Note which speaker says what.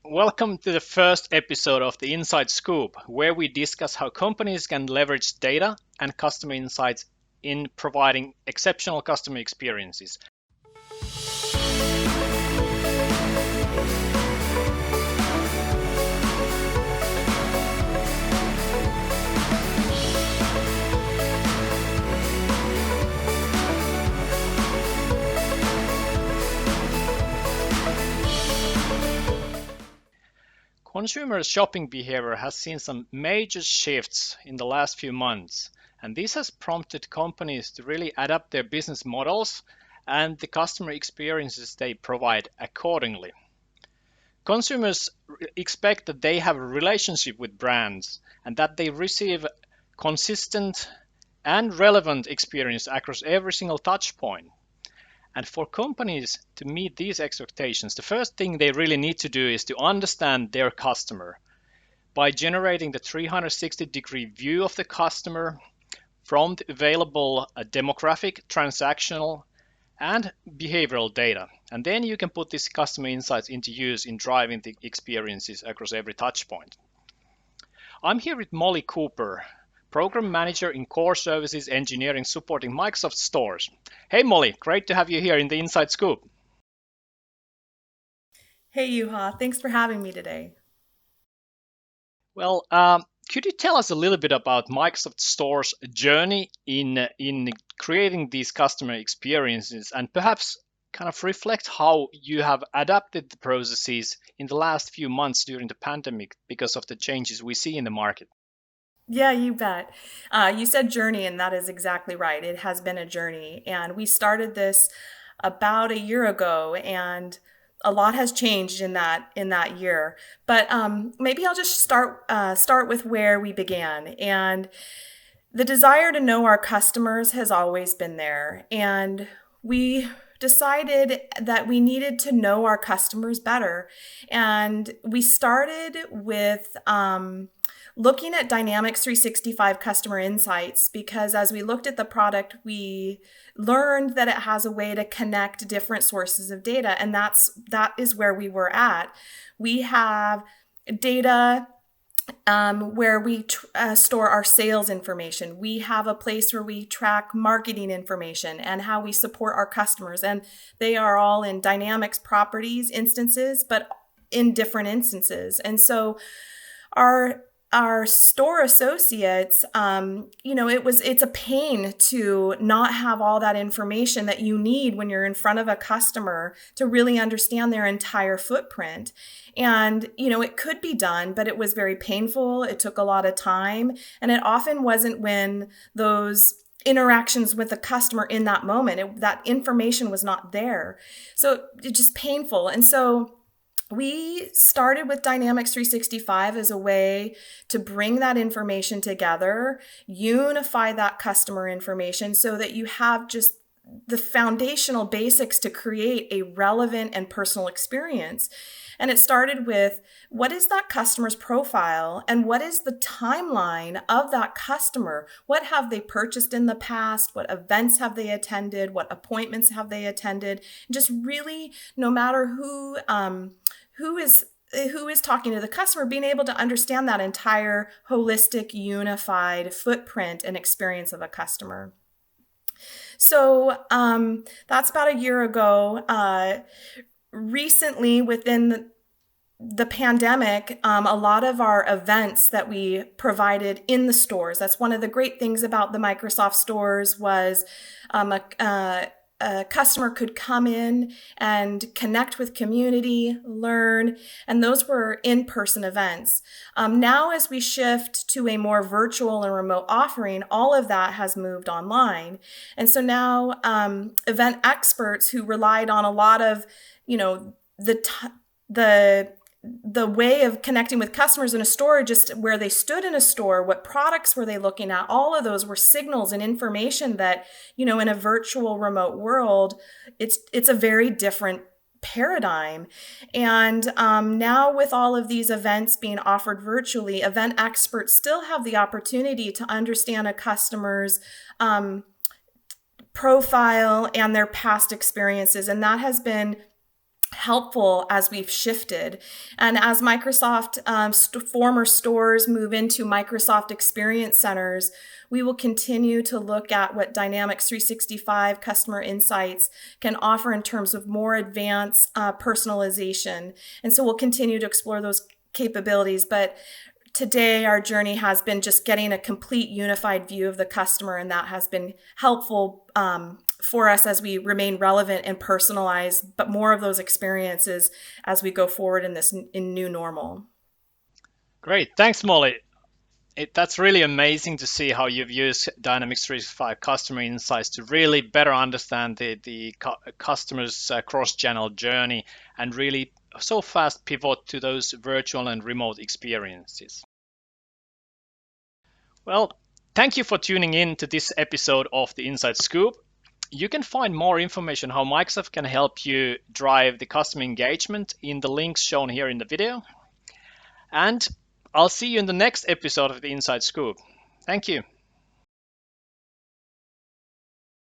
Speaker 1: Welcome to the first episode of the Inside Scoop, where we discuss how companies can leverage data and customer insights in providing exceptional customer experiences. Consumer shopping behavior has seen some major shifts in the last few months, and this has prompted companies to really adapt their business models and the customer experiences they provide accordingly. Consumers expect that they have a relationship with brands and that they receive consistent and relevant experience across every single touch point. And for companies to meet these expectations, the first thing they really need to do is to understand their customer by generating the 360-degree view of the customer from the available demographic, transactional, and behavioral data. And then you can put these customer insights into use in driving the experiences across every touch point. I'm here with Molly Cooper, Program Manager in Core Services Engineering supporting Microsoft Stores. Hey Molly, great to have you here in the Inside Scoop.
Speaker 2: Hey Juha, thanks for having me today.
Speaker 1: Well, could you tell us a little bit about Microsoft Store's journey in creating these customer experiences and perhaps kind of reflect how you have adapted the processes in the last few months during the pandemic because of the changes we see in the market?
Speaker 2: Yeah, you bet. You said journey, and that is exactly right. It has been a journey, and we started this about a year ago, and a lot has changed in that year. But maybe I'll just start with where we began. And the desire to know our customers has always been there, and we decided that we needed to know our customers better. And we started with looking at Dynamics 365 customer insights because as we looked at the product, we learned that it has a way to connect different sources of data, and that is where we were at. We have data where we store our sales information. We have a place where we track marketing information and how we support our customers. And they are all in Dynamics properties instances, but in different instances. And so our store associates, it's a pain to not have all that information that you need when you're in front of a customer to really understand their entire footprint. And, it could be done, but it was very painful. It took a lot of time. And it often wasn't when those interactions with the customer in that moment, that information was not there. So it's just painful. And so we started with Dynamics 365 as a way to bring that information together, unify that customer information so that you have just the foundational basics to create a relevant and personal experience. And it started with what is that customer's profile and what is the timeline of that customer? What have they purchased in the past? What events have they attended? What appointments have they attended? Just really, no matter who is talking to the customer, being able to understand that entire holistic, unified footprint and experience of a customer. So that's about a year ago. Recently, within the pandemic, a lot of our events that we provided in the stores, that's one of the great things about the Microsoft stores was a customer could come in and connect with community, learn, and those were in-person events. Now, as we shift to a more virtual and remote offering, all of that has moved online. And so now event experts who relied on a lot of, the way of connecting with customers in a store, just where they stood in a store, what products were they looking at, all of those were signals and information that, in a virtual remote world, it's a very different paradigm. And now with all of these events being offered virtually, event experts still have the opportunity to understand a customer's profile and their past experiences. And that has been helpful as we've shifted. And as Microsoft former stores move into Microsoft Experience Centers, we will continue to look at what Dynamics 365 Customer Insights can offer in terms of more advanced personalization. And so we'll continue to explore those capabilities. But today, our journey has been just getting a complete unified view of the customer, and that has been helpful for us as we remain relevant and personalized, but more of those experiences as we go forward in this new normal.
Speaker 1: Great. Thanks, Molly. That's really amazing to see how you've used Dynamics 365 Customer Insights to really better understand the customer's cross-channel journey and really so fast pivot to those virtual and remote experiences. Well, thank you for tuning in to this episode of the Inside Scoop. You can find more information how Microsoft can help you drive the customer engagement in the links shown here in the video. And I'll see you in the next episode of the Inside Scoop. Thank you.